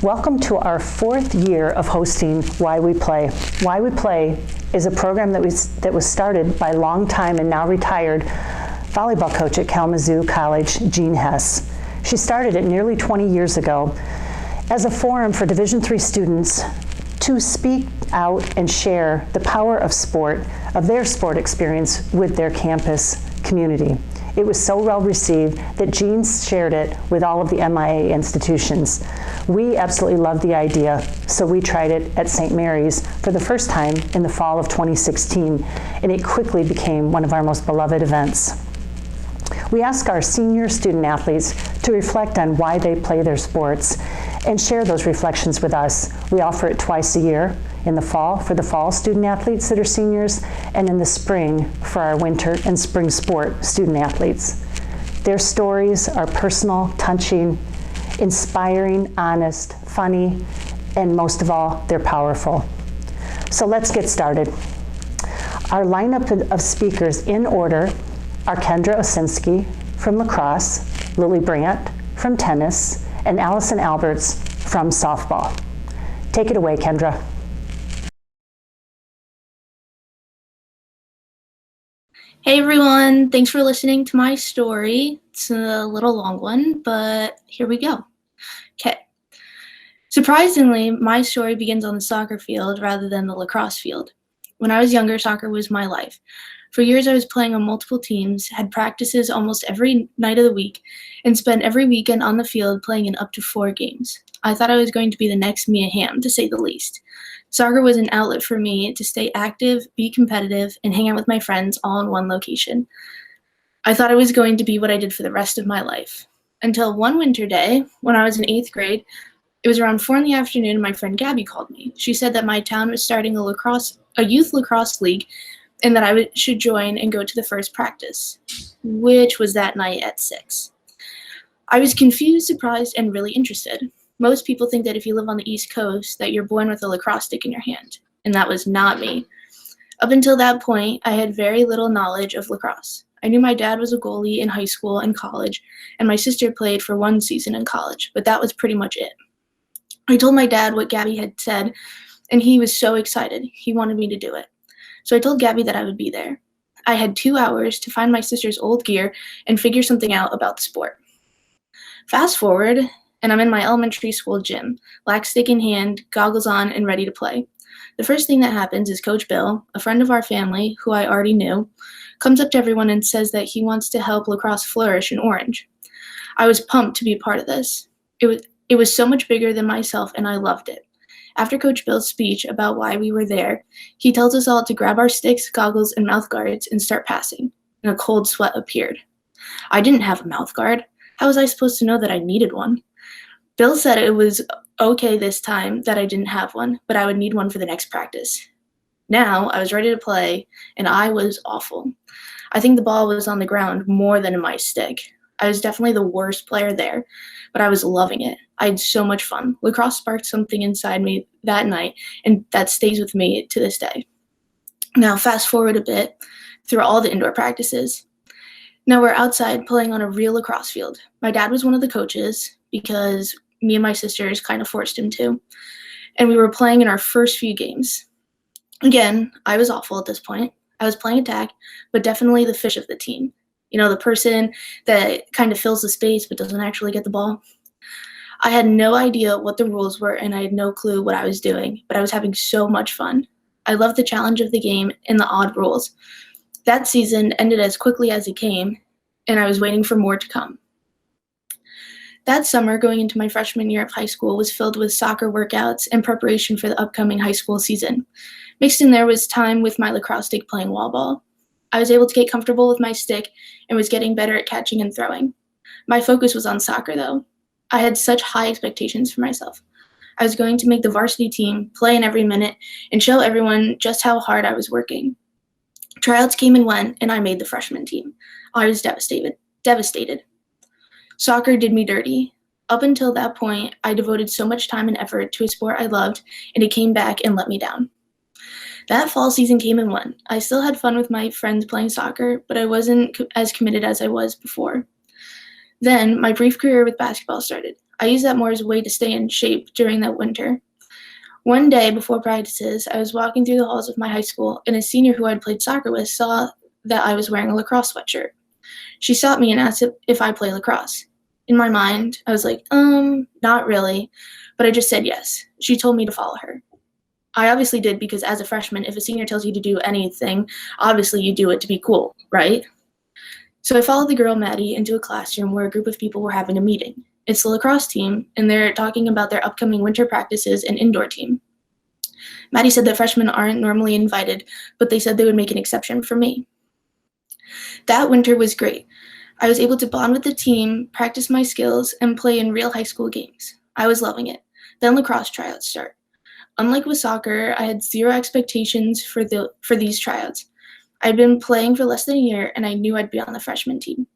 Welcome to our 4th year of hosting Why We Play. Why We Play is a program that was started by longtime and now retired volleyball coach at Kalamazoo College, Jeanne Hess. She started it nearly 20 years ago as a forum for Division III students to speak out and share the power of sport, of their sport experience with their campus community. It was so well received that Jeanne shared it with all of the MIA institutions. We absolutely loved the idea, so we tried it at St. Mary's for the first time in the fall of 2016, and it quickly became one of our most beloved events. We ask our senior student athletes to reflect on why they play their sports and share those reflections with us. We offer it twice a year, in the fall for the fall student athletes that are seniors, and in the spring for our winter and spring sport student athletes. Their stories are personal, touching, inspiring, honest, funny, and most of all, they're powerful. So let's get started. Our lineup of speakers in order are KENDRA OSINSKI from lacrosse, Lily BRANDT from tennis, and ALISON Alberts from softball. Take it away, KENDRA. Hey everyone, thanks for listening to my story. It's a little long one, but here we go. Okay. Surprisingly, my story begins on the soccer field rather than the lacrosse field. When I was younger, soccer was my life. For years, I was playing on multiple teams, had practices almost every night of the week, and spent every weekend on the field playing in up to 4 games. I thought I was going to be the next Mia Hamm, to say the least. Soccer was an outlet for me to stay active, be competitive, and hang out with my friends all in one location. I thought it was going to be what I did for the rest of my life. Until one winter day, when I was in 8th grade, it was around 4 in the afternoon, and my friend Gabby called me. She said that my town was starting a youth lacrosse league, and that I should join and go to the first practice, which was that night at 6. I was confused, surprised, and really interested. Most people think that if you live on the East Coast, that you're born with a lacrosse stick in your hand, and that was not me. Up until that point, I had very little knowledge of lacrosse. I knew my dad was a goalie in high school and college, and my sister played for 1 season in college, but that was pretty much it. I told my dad what Gabby had said, and he was so excited. He wanted me to do it. So I told Gabby that I would be there. I had 2 hours to find my sister's old gear and figure something out about the sport. Fast forward, and I'm in my elementary school gym, lax stick in hand, goggles on, and ready to play. The first thing that happens is Coach Bill, a friend of our family, who I already knew, comes up to everyone and says that he wants to help lacrosse flourish in Orange. I was pumped to be a part of this. It was so much bigger than myself, and I loved it. After Coach Bill's speech about why we were there, he tells us all to grab our sticks, goggles, and mouth guards and start passing, and a cold sweat appeared. I didn't have a mouth guard. How was I supposed to know that I needed one? Bill said it was okay this time that I didn't have one, but I would need one for the next practice. Now, I was ready to play, and I was awful. I think the ball was on the ground more than in my stick. I was definitely the worst player there, but I was loving it. I had so much fun. Lacrosse sparked something inside me that night, and that stays with me to this day. Now, fast forward a bit through all the indoor practices. Now we're outside playing on a real lacrosse field. My dad was one of the coaches because me and my sisters kind of forced him to, and we were playing in our first few games. Again, I was awful at this point. I was playing attack, but definitely the fish of the team. You know, the person that kind of fills the space but doesn't actually get the ball. I had no idea what the rules were, and I had no clue what I was doing, but I was having so much fun. I loved the challenge of the game and the odd rules. That season ended as quickly as it came, and I was waiting for more to come. That summer, going into my freshman year of high school, was filled with soccer workouts and preparation for the upcoming high school season. Mixed in there was time with my lacrosse stick playing wall ball. I was able to get comfortable with my stick and was getting better at catching and throwing. My focus was on soccer, though. I had such high expectations for myself. I was going to make the varsity team, play in every minute, and show everyone just how hard I was working. Tryouts came and went, and I made the freshman team. I was devastated. Soccer did me dirty. Up until that point, I devoted so much time and effort to a sport I loved, and it came back and let me down. That fall season came and went. I still had fun with my friends playing soccer, but I wasn't as committed as I was before. Then my brief career with basketball started. I used that more as a way to stay in shape during that winter. One day before practices, I was walking through the halls of my high school, and a senior who I'd played soccer with saw that I was wearing a lacrosse sweatshirt. She stopped me and asked if I play lacrosse. In my mind, I was like, not really, but I just said yes. She told me to follow her. I obviously did because as a freshman, if a senior tells you to do anything, obviously you do it to be cool, right? So I followed the girl Maddie into a classroom where a group of people were having a meeting. It's the lacrosse team, and they're talking about their upcoming winter practices and indoor team. Maddie said that freshmen aren't normally invited, but they said they would make an exception for me. That winter was great. I was able to bond with the team, practice my skills, and play in real high school games. I was loving it. Then lacrosse tryouts start. Unlike with soccer, I had zero expectations for these tryouts. I'd been playing for less than a year, and I knew I'd be on the freshman team.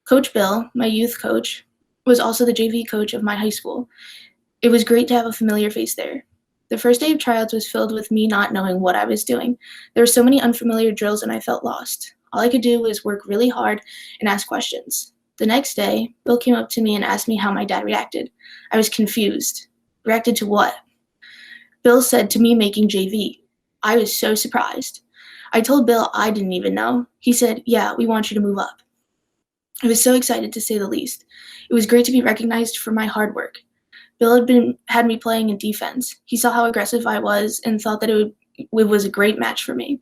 Coach Bill, my youth coach, was also the JV coach of my high school. It was great to have a familiar face there. The first day of tryouts was filled with me not knowing what I was doing. There were so many unfamiliar drills, and I felt lost. All I could do was work really hard and ask questions. The next day, Bill came up to me and asked me how my dad reacted. I was confused. Reacted to what? Bill said to me making JV. I was so surprised. I told Bill I didn't even know. He said, "Yeah, we want you to move up." I was so excited, to say the least. It was great to be recognized for my hard work. Bill had me playing in defense. He saw how aggressive I was and thought that it was a great match for me.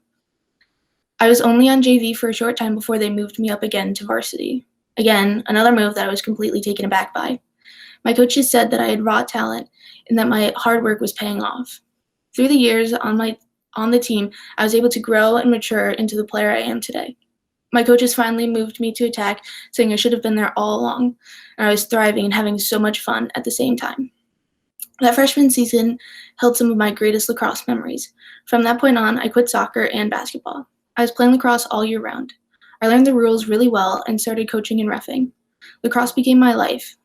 I was only on JV for a short time before they moved me up again to varsity. Again, another move that I was completely taken aback by. My coaches said that I had raw talent and that my hard work was paying off. Through the years on the team, I was able to grow and mature into the player I am today. My coaches finally moved me to attack, saying I should have been there all along, and I was thriving and having so much fun at the same time. That freshman season held some of my greatest lacrosse memories. From that point on, I quit soccer and basketball. I was playing lacrosse all year round. I learned the rules really well and started coaching and reffing. Lacrosse became my life.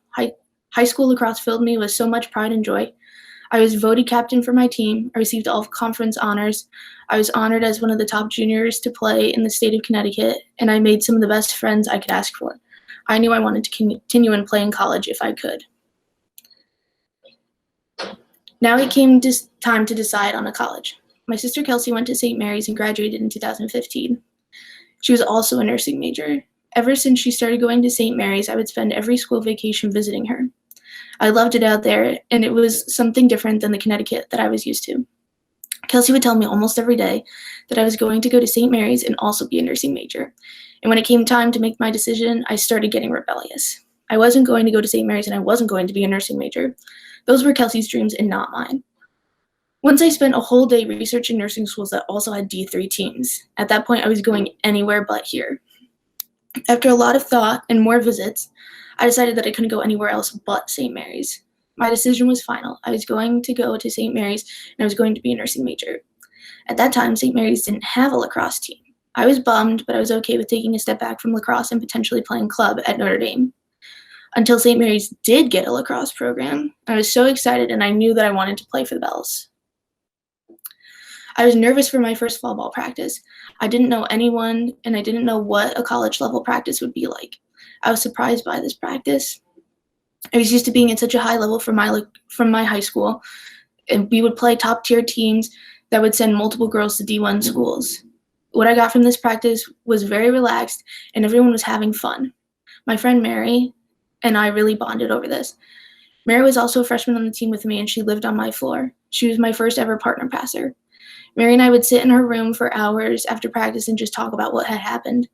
High school lacrosse filled me with so much pride and joy. I was voted captain for my team. I received all conference honors. I was honored as one of the top juniors to play in the state of Connecticut, and I made some of the best friends I could ask for. I knew I wanted to continue and play in college if I could. Now it came time to decide on a college. My sister Kelsey went to St. Mary's and graduated in 2015. She was also a nursing major. Ever since she started going to St. Mary's, I would spend every school vacation visiting her. I loved it out there, and it was something different than the Connecticut that I was used to. Kelsey would tell me almost every day that I was going to go to St. Mary's and also be a nursing major. And when it came time to make my decision, I started getting rebellious. I wasn't going to go to St. Mary's, and I wasn't going to be a nursing major. Those were Kelsey's dreams and not mine. Once I spent a whole day researching nursing schools that also had D3 teams. At that point, I was going anywhere but here. After a lot of thought and more visits, I decided that I couldn't go anywhere else but St. Mary's. My decision was final. I was going to go to St. Mary's, and I was going to be a nursing major. At that time, St. Mary's didn't have a lacrosse team. I was bummed, but I was okay with taking a step back from lacrosse and potentially playing club at Notre Dame. Until St. Mary's did get a lacrosse program, I was so excited, and I knew that I wanted to play for the Bells. I was nervous for my first fall ball practice. I didn't know anyone, and I didn't know what a college-level practice would be like. I was surprised by this practice. I was used to being at such a high level from my high school, and we would play top-tier teams that would send multiple girls to D1 schools. What I got from this practice was very relaxed, and everyone was having fun. My friend Mary and I really bonded over this. Mary was also a freshman on the team with me, and she lived on my floor. She was my first ever partner passer. Mary and I would sit in her room for hours after practice and just talk about what had happened.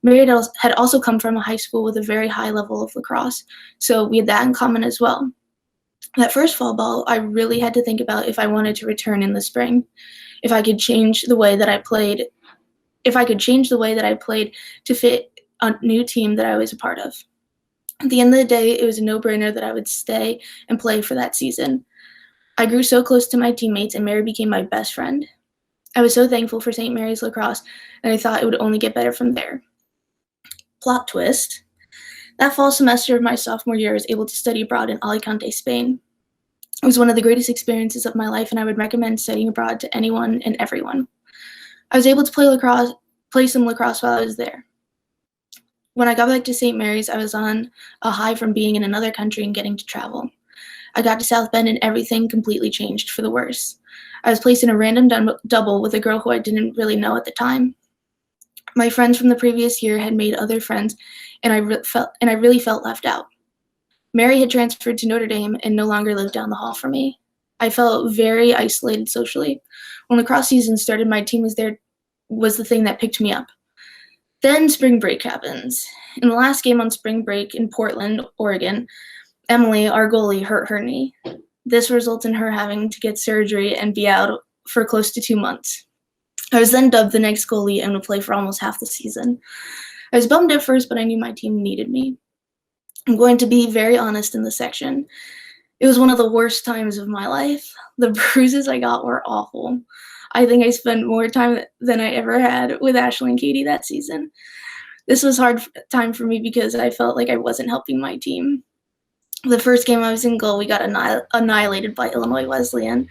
Mary had also come from a high school with a very high level of lacrosse, so we had that in common as well. That first fall ball, I really had to think about if I wanted to return in the spring, if I could change the way that I played, to fit a new team that I was a part of. At the end of the day, it was a no-brainer that I would stay and play for that season. I grew so close to my teammates, and Mary became my best friend. I was so thankful for St. Mary's lacrosse, and I thought it would only get better from there. Plot twist. That fall semester of my sophomore year, I was able to study abroad in Alicante, Spain. It was one of the greatest experiences of my life, and I would recommend studying abroad to anyone and everyone. I was able to play some lacrosse while I was there. When I got back to St. Mary's, I was on a high from being in another country and getting to travel. I got to South Bend and everything completely changed for the worse. I was placed in a random double with a girl who I didn't really know at the time. My friends from the previous year had made other friends, and I really felt left out. Mary had transferred to Notre Dame and no longer lived down the hall from me. I felt very isolated socially. When lacrosse season started, my team was the thing that picked me up. Then spring break happens. In the last game on spring break in Portland, Oregon, Emily, our goalie, hurt her knee. This results in her having to get surgery and be out for close to 2 months. I was then dubbed the next goalie and would play for almost half the season. I was bummed at first, but I knew my team needed me. I'm going to be very honest in this section. It was one of the worst times of my life. The bruises I got were awful. I think I spent more time than I ever had with Ashley and Katie that season. This was a hard time for me because I felt like I wasn't helping my team. The first game I was in goal, we got annihilated by Illinois Wesleyan.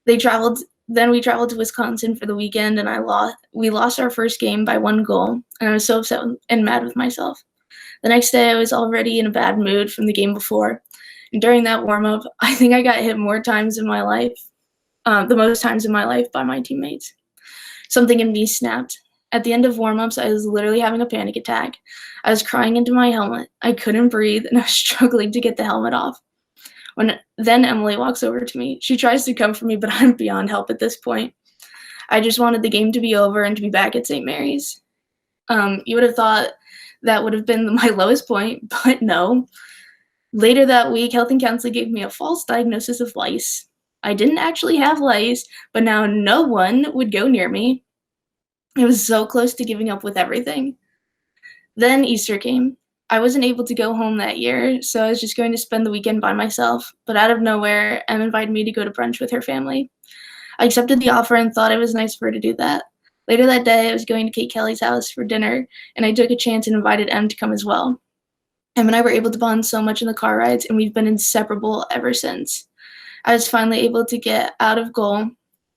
We traveled to Wisconsin for the weekend, and we lost our first game by 1 goal, and I was so upset and mad with myself. The next day, I was already in a bad mood from the game before, and during that warm-up, I think I got hit more times in my life, the most times in my life by my teammates. Something in me snapped. At the end of warm-ups, I was literally having a panic attack. I was crying into my helmet. I couldn't breathe, and I was struggling to get the helmet off. Then Emily walks over to me. She tries to comfort me, but I'm beyond help at this point. I just wanted the game to be over and to be back at St. Mary's. You would have thought that would have been my lowest point, but no. Later that week, health and counseling gave me a false diagnosis of lice. I didn't actually have lice, but now no one would go near me. I was so close to giving up with everything. Then Easter came. I wasn't able to go home that year, so I was just going to spend the weekend by myself, but out of nowhere, Em invited me to go to brunch with her family. I accepted the offer and thought it was nice for her to do that. Later that day, I was going to Kate Kelly's house for dinner, and I took a chance and invited Em to come as well. Em and I were able to bond so much in the car rides, and we've been inseparable ever since. I was finally able to get out of goal,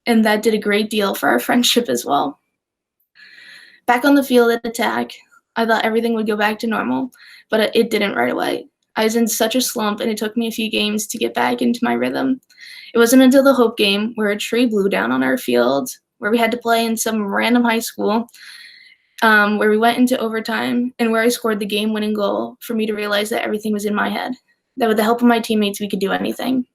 and that did a great deal for our friendship as well. Back on the field at attack, I thought everything would go back to normal, but it didn't right away. I was in such a slump, and it took me a few games to get back into my rhythm. It wasn't until the Hope game, where a tree blew down on our field, where we had to play in some random high school, where we went into overtime, and where I scored the game-winning goal, for me to realize that everything was in my head, that with the help of my teammates, we could do anything.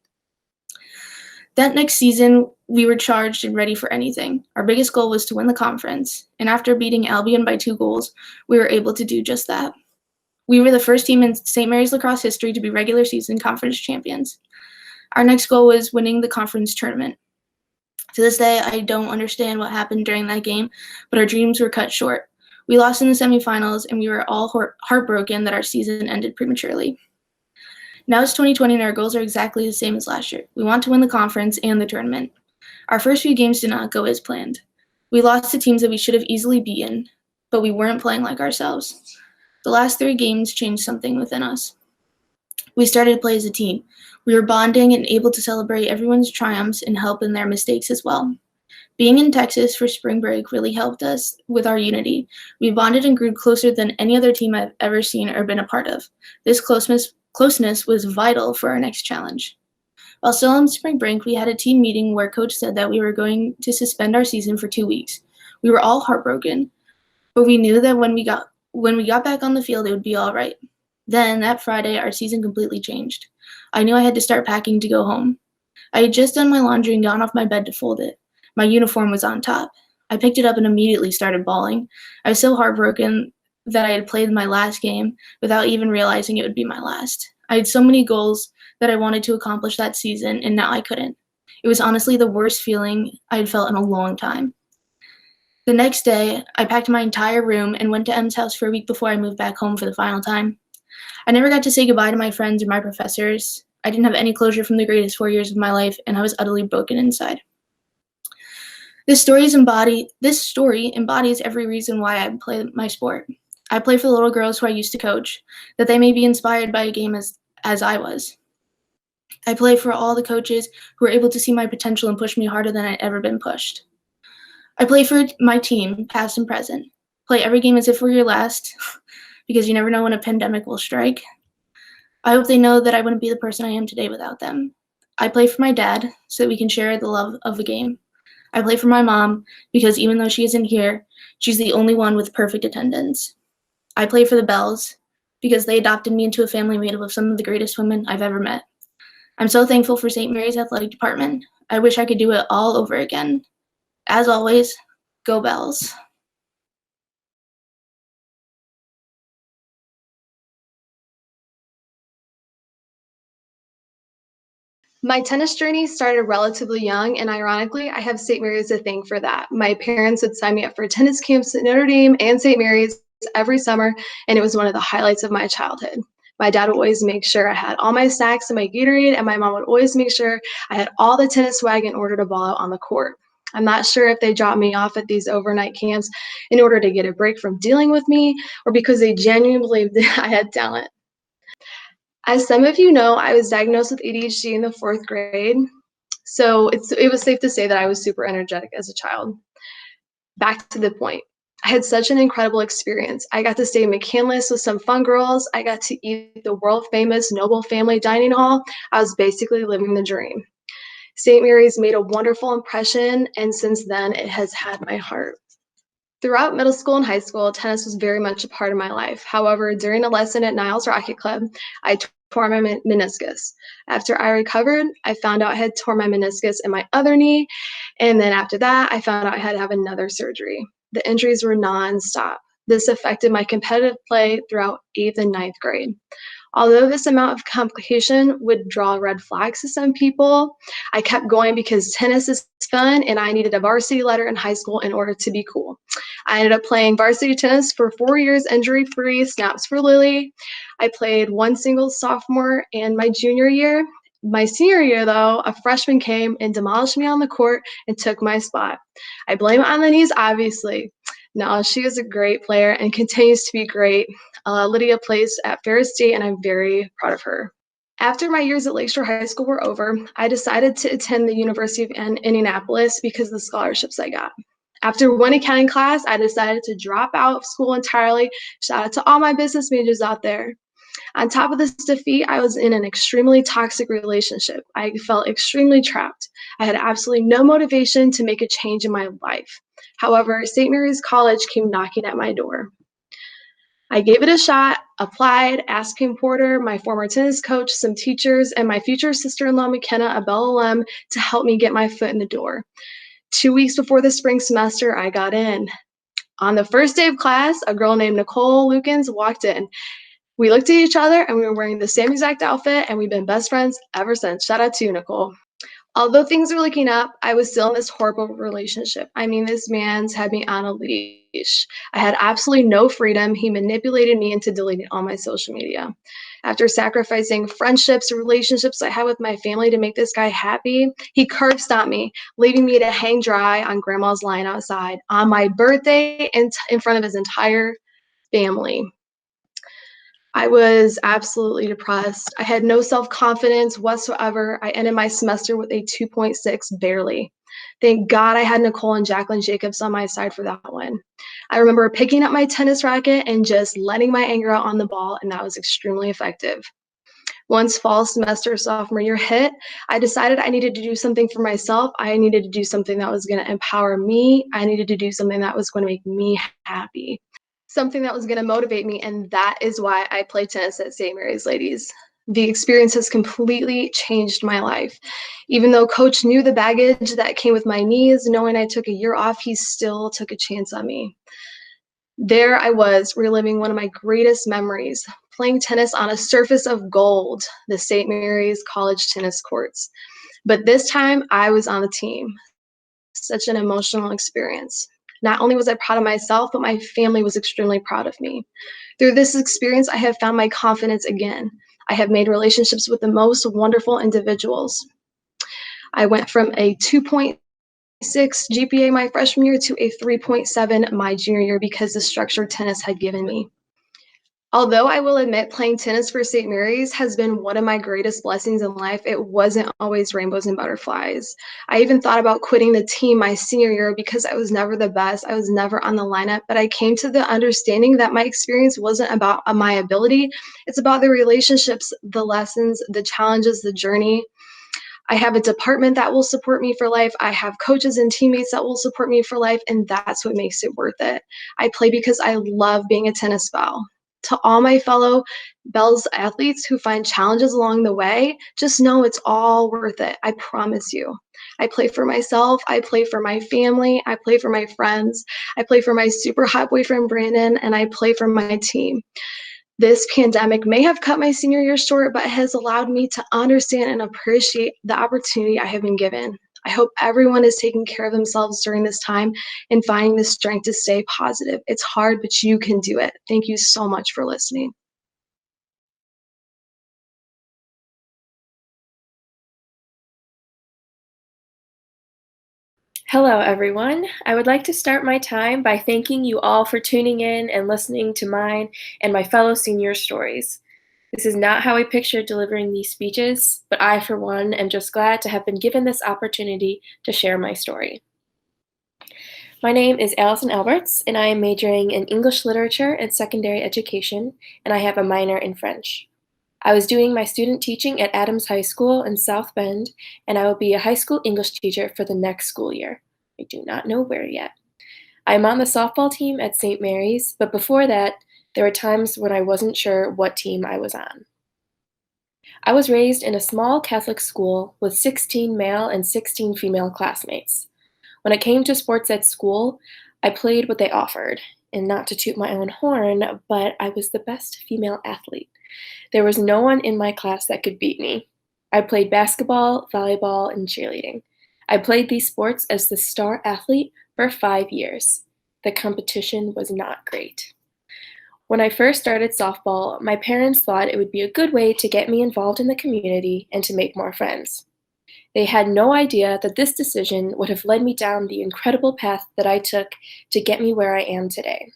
That next season, we were charged and ready for anything. Our biggest goal was to win the conference, and after beating Albion by 2 goals, we were able to do just that. We were the first team in St. Mary's lacrosse history to be regular season conference champions. Our next goal was winning the conference tournament. To this day, I don't understand what happened during that game, but our dreams were cut short. We lost in the semifinals, and we were all heartbroken that our season ended prematurely. Now it's 2020, and our goals are exactly the same as last year. We want to win the conference and the tournament. Our first few games did not go as planned. We lost to teams that we should have easily beaten, but we weren't playing like ourselves. The last 3 games changed something within us. We started to play as a team. We were bonding and able to celebrate everyone's triumphs and help in their mistakes as well. Being in Texas for spring break really helped us with our unity. We bonded and grew closer than any other team I've ever seen or been a part of. This closeness was vital for our next challenge. While still on spring break, we had a team meeting where Coach said that we were going to suspend our season for 2 weeks. We were all heartbroken, but we knew that when we got back on the field, it would be all right. Then, that Friday, our season completely changed. I knew I had to start packing to go home. I had just done my laundry and gone off my bed to fold it. My uniform was on top. I picked it up and immediately started bawling. I was so heartbroken that I had played my last game without even realizing it would be my last. I had so many goals that I wanted to accomplish that season, and now I couldn't. It was honestly the worst feeling I had felt in a long time. The next day, I packed my entire room and went to Em's house for a week before I moved back home for the final time. I never got to say goodbye to my friends or my professors. I didn't have any closure from the greatest 4 years of my life, and I was utterly broken inside. This story embodies every reason why I play my sport. I play for the little girls who I used to coach, that they may be inspired by a game as I was. I play for all the coaches who were able to see my potential and push me harder than I'd ever been pushed. I play for my team, past and present. Play every game as if we're your last. because you never know when a pandemic will strike. I hope they know that I wouldn't be the person I am today without them. I play for my dad so that we can share the love of the game. I play for my mom because even though she isn't here, she's the only one with perfect attendance. I play for the Bells because they adopted me into a family made up of some of the greatest women I've ever met. I'm so thankful for St. Mary's Athletic Department. I wish I could do it all over again. As always, go Bells. My tennis journey started relatively young, and ironically, I have St. Mary's to thank for that. My parents would sign me up for tennis camps at Notre Dame and St. Mary's every summer, and it was one of the highlights of my childhood. My dad would always make sure I had all my snacks and my Gatorade, and my mom would always make sure I had all the tennis swag in order to ball out on the court. I'm not sure if they dropped me off at these overnight camps in order to get a break from dealing with me or because they genuinely believed that I had talent. As some of you know, I was diagnosed with ADHD in the 4th grade, so it was safe to say that I was super energetic as a child. Back to the point. I had such an incredible experience. I got to stay in McCandless with some fun girls. I got to eat the world-famous Noble Family Dining Hall. I was basically living the dream. St. Mary's made a wonderful impression, and since then, it has had my heart. Throughout middle school and high school, tennis was very much a part of my life. However, during a lesson at Niles Rocket Club, I tore my meniscus. After I recovered, I found out I had torn my meniscus in my other knee, and then after that, I found out I had to have another surgery. The injuries were nonstop. This affected my competitive play throughout 8th and 9th grade. Although this amount of complication would draw red flags to some people, I kept going because tennis is fun and I needed a varsity letter in high school in order to be cool. I ended up playing varsity tennis for 4 years injury-free, snaps for Lily. I played one singles sophomore and my junior year. My senior year, though, a freshman came and demolished me on the court and took my spot. I blame it on the knees, obviously. No, she is a great player and continues to be great. Lydia plays at Ferris State, and I'm very proud of her. After my years at Lakeshore High School were over, I decided to attend the University of Indianapolis because of the scholarships I got. After one accounting class, I decided to drop out of school entirely. Shout out to all my business majors out there. On top of this defeat, I was in an extremely toxic relationship. I felt extremely trapped. I had absolutely no motivation to make a change in my life. However, St. Mary's College came knocking at my door. I gave it a shot, applied, asked Kim Porter, my former tennis coach, some teachers, and my future sister-in-law, McKenna, a Bell alum, to help me get my foot in the door. 2 weeks before the spring semester, I got in. On the first day of class, a girl named Nicole Lukens walked in. We looked at each other and we were wearing the same exact outfit, and we've been best friends ever since. Shout out to you, Nicole. Although things were looking up, I was still in this horrible relationship. I mean, this man's had me on a leash. I had absolutely no freedom. He manipulated me into deleting all my social media. After sacrificing friendships, relationships I had with my family to make this guy happy, he curb stomped me, leaving me to hang dry on grandma's line outside on my birthday in front of his entire family. I was absolutely depressed. I had no self-confidence whatsoever. I ended my semester with a 2.6 barely. Thank God I had Nicole and Jacqueline Jacobs on my side for that one. I remember picking up my tennis racket and just letting my anger out on the ball, and that was extremely effective. Once fall semester sophomore year hit, I decided I needed to do something for myself. I needed to do something that was going to empower me. I needed to do something that was going to make me happy. Something that was going to motivate me, and that is why I play tennis at St. Mary's, ladies. The experience has completely changed my life. Even though Coach knew the baggage that came with my knees, knowing I took a year off, he still took a chance on me. There I was, reliving one of my greatest memories, playing tennis on a surface of gold, the St. Mary's College tennis courts. But this time, I was on the team. Such an emotional experience. Not only was I proud of myself, but my family was extremely proud of me. Through this experience, I have found my confidence again. I have made relationships with the most wonderful individuals. I went from a 2.6 GPA my freshman year to a 3.7 my junior year because the structure tennis had given me. Although I will admit playing tennis for St. Mary's has been one of my greatest blessings in life, it wasn't always rainbows and butterflies. I even thought about quitting the team my senior year because I was never the best. I was never on the lineup, but I came to the understanding that my experience wasn't about my ability. It's about the relationships, the lessons, the challenges, the journey. I have a department that will support me for life. I have coaches and teammates that will support me for life, and that's what makes it worth it. I play because I love being a tennis belle. To all my fellow Bells athletes who find challenges along the way, just know it's all worth it. I promise you. I play for myself. I play for my family. I play for my friends. I play for my super hot boyfriend, Brandon, and I play for my team. This pandemic may have cut my senior year short, but has allowed me to understand and appreciate the opportunity I have been given. I hope everyone is taking care of themselves during this time and finding the strength to stay positive. It's hard, but you can do it. Thank you so much for listening. Hello, everyone. I would like to start my time by thanking you all for tuning in and listening to mine and my fellow senior stories. This is not how I pictured delivering these speeches, but I, for one, am just glad to have been given this opportunity to share my story. My name is Allison Alberts, and I am majoring in English Literature and Secondary Education, and I have a minor in French. I was doing my student teaching at Adams High School in South Bend, and I will be a high school English teacher for the next school year. I do not know where yet. I'm on the softball team at St. Mary's, but before that, there were times when I wasn't sure what team I was on. I was raised in a small Catholic school with 16 male and 16 female classmates. When it came to sports at school, I played what they offered, and not to toot my own horn, but I was the best female athlete. There was no one in my class that could beat me. I played basketball, volleyball, and cheerleading. I played these sports as the star athlete for 5 years. The competition was not great. When I first started softball, my parents thought it would be a good way to get me involved in the community and to make more friends. They had no idea that this decision would have led me down the incredible path that I took to get me where I am today.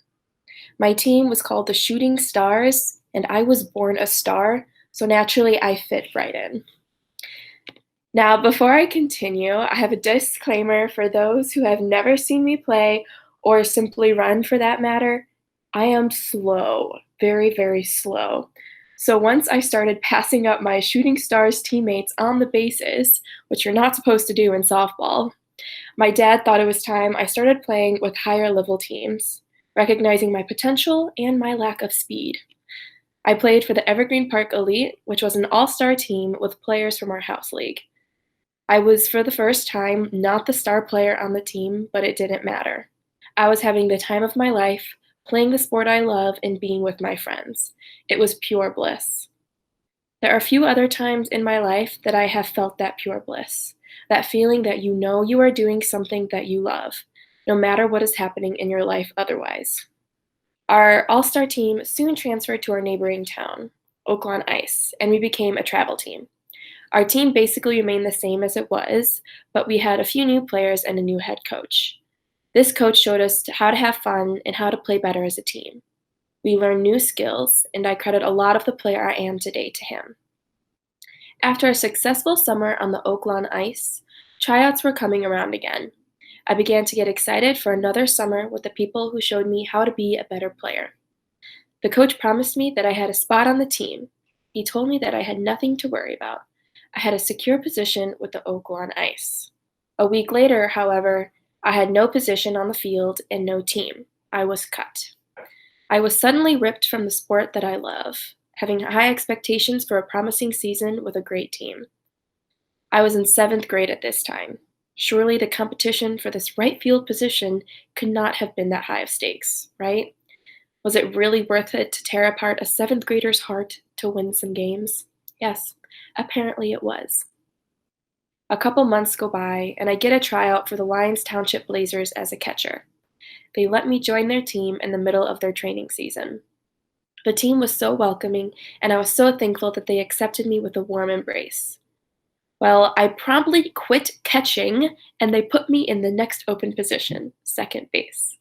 My team was called the Shooting Stars, and I was born a star, so naturally I fit right in. Now, before I continue, I have a disclaimer for those who have never seen me play, or simply run for that matter. I am slow, very, very slow. So once I started passing up my Shooting Stars teammates on the bases, which you're not supposed to do in softball, my dad thought it was time I started playing with higher level teams, recognizing my potential and my lack of speed. I played for the Evergreen Park Elite, which was an all-star team with players from our house league. I was, for the first time, not the star player on the team, but it didn't matter. I was having the time of my life, playing the sport I love and being with my friends. It was pure bliss. There are a few other times in my life that I have felt that pure bliss, that feeling that you know you are doing something that you love, no matter what is happening in your life otherwise. Our all-star team soon transferred to our neighboring town, Oaklawn Ice, and we became a travel team. Our team basically remained the same as it was, but we had a few new players and a new head coach. This coach showed us how to have fun and how to play better as a team. We learned new skills, and I credit a lot of the player I am today to him. After a successful summer on the Oaklawn Ice, tryouts were coming around again. I began to get excited for another summer with the people who showed me how to be a better player. The coach promised me that I had a spot on the team. He told me that I had nothing to worry about. I had a secure position with the Oaklawn Ice. A week later, however, I had no position on the field and no team. I was cut. I was suddenly ripped from the sport that I love, having high expectations for a promising season with a great team. I was in 7th grade at this time. Surely the competition for this right field position could not have been that high of stakes, right? Was it really worth it to tear apart a 7th grader's heart to win some games? Yes, apparently it was. A couple months go by, and I get a tryout for the Lyons Township Blazers as a catcher. They let me join their team in the middle of their training season. The team was so welcoming, and I was so thankful that they accepted me with a warm embrace. Well, I promptly quit catching, and they put me in the next open position, second base.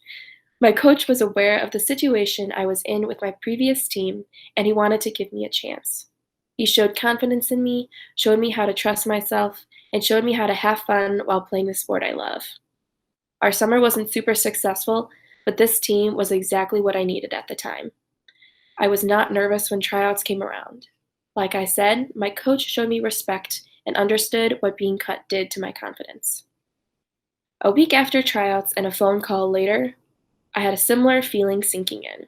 My coach was aware of the situation I was in with my previous team, and he wanted to give me a chance. He showed confidence in me, showed me how to trust myself, and showed me how to have fun while playing the sport I love. Our summer wasn't super successful, but this team was exactly what I needed at the time. I was not nervous when tryouts came around. Like I said, my coach showed me respect and understood what being cut did to my confidence. A week after tryouts and a phone call later, I had a similar feeling sinking in.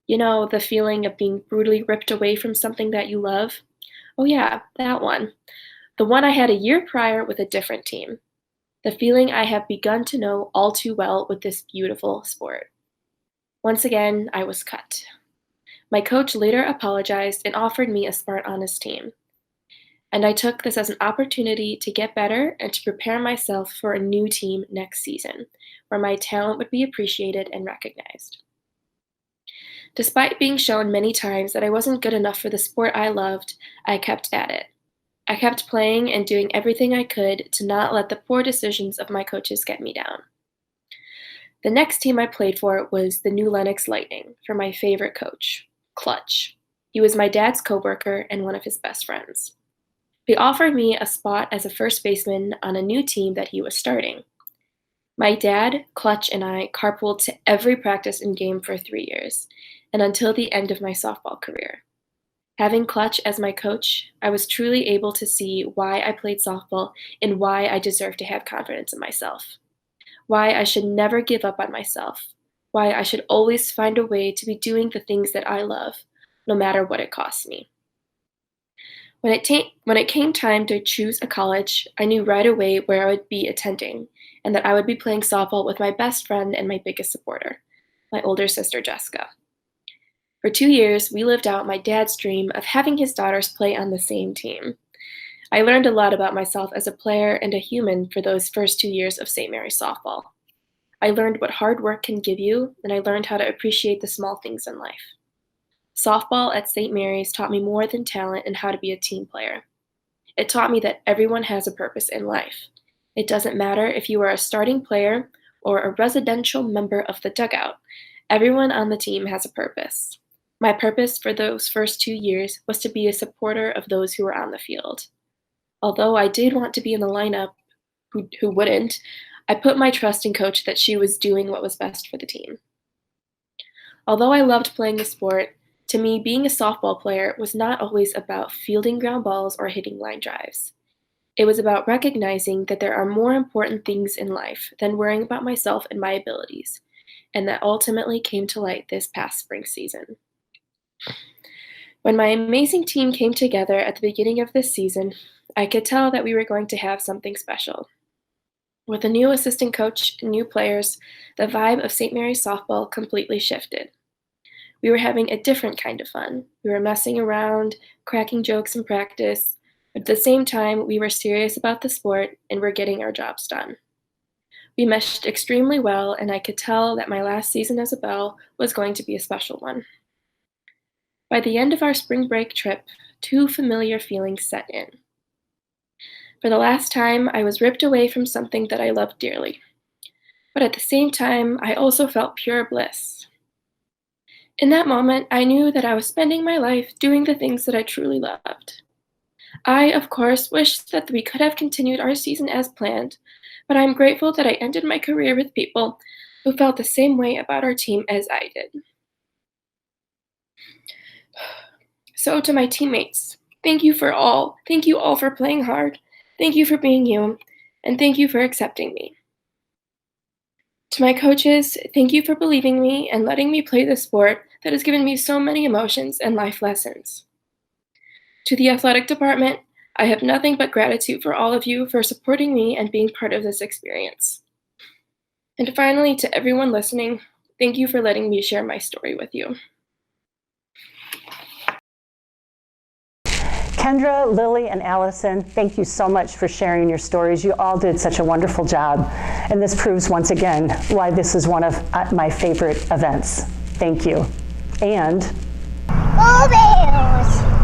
You know, the feeling of being brutally ripped away from something that you love? Oh yeah, that one. The one I had a year prior with a different team. The feeling I have begun to know all too well with this beautiful sport. Once again, I was cut. My coach later apologized and offered me a spot on his team. And I took this as an opportunity to get better and to prepare myself for a new team next season, where my talent would be appreciated and recognized. Despite being shown many times that I wasn't good enough for the sport I loved, I kept at it. I kept playing and doing everything I could to not let the poor decisions of my coaches get me down. The next team I played for was the New Lenox Lightning, for my favorite coach, Clutch. He was my dad's coworker and one of his best friends. He offered me a spot as a first baseman on a new team that he was starting. My dad, Clutch, and I carpooled to every practice and game for 3 years, and until the end of my softball career. Having Clutch as my coach, I was truly able to see why I played softball and why I deserve to have confidence in myself. Why I should never give up on myself. Why I should always find a way to be doing the things that I love, no matter what it costs me. When it came time to choose a college, I knew right away where I would be attending, and that I would be playing softball with my best friend and my biggest supporter, my older sister Jessica. For 2 years, we lived out my dad's dream of having his daughters play on the same team. I learned a lot about myself as a player and a human for those first 2 years of St. Mary's softball. I learned what hard work can give you, and I learned how to appreciate the small things in life. Softball at St. Mary's taught me more than talent and how to be a team player. It taught me that everyone has a purpose in life. It doesn't matter if you are a starting player or a residential member of the dugout. Everyone on the team has a purpose. My purpose for those first 2 years was to be a supporter of those who were on the field. Although I did want to be in the lineup, who wouldn't, I put my trust in Coach that she was doing what was best for the team. Although I loved playing the sport, to me, being a softball player was not always about fielding ground balls or hitting line drives. It was about recognizing that there are more important things in life than worrying about myself and my abilities, and that ultimately came to light this past spring season. When my amazing team came together at the beginning of this season, I could tell that we were going to have something special. With a new assistant coach and new players, the vibe of St. Mary's softball completely shifted. We were having a different kind of fun. We were messing around, cracking jokes in practice, but at the same time, we were serious about the sport and were getting our jobs done. We meshed extremely well, and I could tell that my last season as a Belle was going to be a special one. By the end of our spring break trip, 2 familiar feelings set in. For the last time, I was ripped away from something that I loved dearly. But at the same time, I also felt pure bliss. In that moment, I knew that I was spending my life doing the things that I truly loved. I, of course, wished that we could have continued our season as planned, but I'm grateful that I ended my career with people who felt the same way about our team as I did. So to my teammates, thank you all for playing hard, thank you for being you, and thank you for accepting me. To my coaches, thank you for believing me and letting me play the sport that has given me so many emotions and life lessons. To the athletic department, I have nothing but gratitude for all of you for supporting me and being part of this experience. And finally, to everyone listening, thank you for letting me share my story with you. KENDRA, Lily, and Allison, thank you so much for sharing your stories. You all did such a wonderful job. And this proves once again why this is one of my favorite events. Thank you. And...